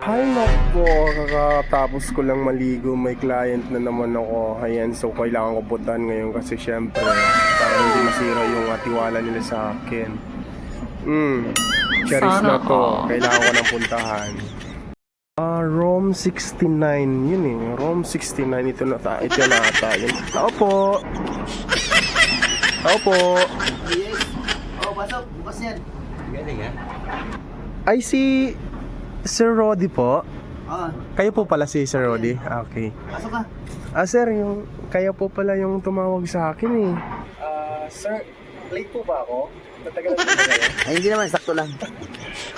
Hi nako, kakatapos ko lang maligo, may client na naman ako. Ayan, so kailangan ko puntahan ngayon kasi syempre para hindi masira yung tiwala nila sa akin. Cherish na to, kailangan ko nang puntahan. Room 69, yun eh, Room 69, ito na ata yun. Tao po. Yes. Oh, pasok. Bukas yan. Galing ha? Ay, si Sir Roddy po. Oo. Kayo po pala si Sir Roddy? Okay. Pasok ka. Sir, yung kaya po pala yung tumawag sa akin eh. Sir, late po ba ako? Natagalan po ba kayo? Ay, hindi naman. Sakto lang.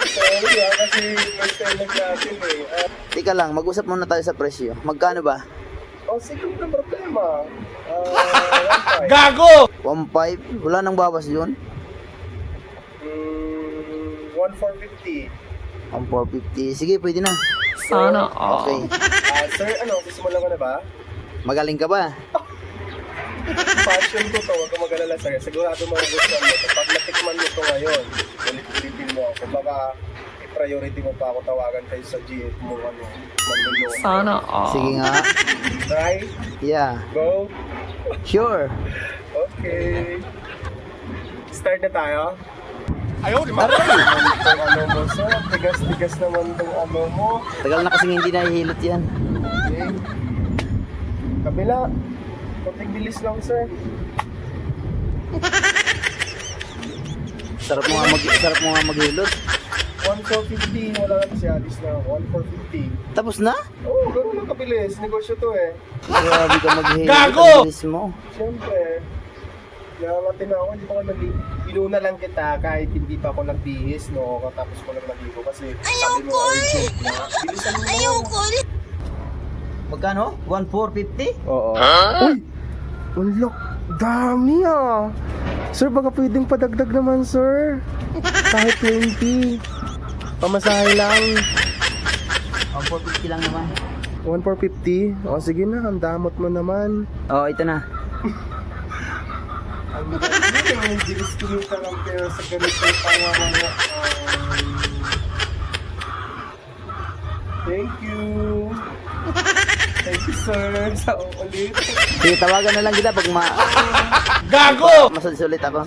Sorry kasi first time lang natin eh. Tika lang. Mag-usap muna tayo sa presyo. Magkano ba? Sige, na problema. 1.5. Gago! 1.5? Wala nang bawas yun. 1.450. 1.450. Sige, pwede na. Sana Okay. Sir, gusto ka na ba? Magaling ka ba? Passion ko to, huwag ka mag-alala sa'yo. Sigurado magugustuhan mo to. Pag natikman mo to ngayon, ulit-ulitin mo ako. Baka i-priority mo pa ako, tawagan kayo sa GF mo, maglulong. Sana Sige nga. Try, Yeah. go. Sure. Okay. Start na tayo. Ayaw, di ba? Itong mo, sir. Tigas-tigas naman itong mo. Tagal na kasing hindi nahihilot yan. Okay. Kabila. Konting bilis lang, sir. Sarap mo nga maghilot. 1,450. Wala na si Alice na. 1,450. Tapos na? Oo, gano'n lang kabilis. Negosyo to eh. Grabe ka maghilot. Gago! Ang bilis mo. Siyempre. Nangangati na ako. Hindi pa ako inuna lang kita kahit hindi pa ako nagbihis, no? Katapos ko lang naligo kasi sabi mo urgent na. Bilisan mo naman. Magkano? 1,450? Oo. Uy! Unlock! Dami ah! Sir, baka pwedeng padagdag naman, sir. Kahit 20. Pamasahe lang. 1,450 lang naman. 1,450? O sige na, ang damot mo naman. Oh, ito na. Ang galing, ang bilis kumita lang pero sa ganito mga Thank you. Thank you, sir. Sa ulit. Sige, tawagan na lang kita pag Gago! masulit ako.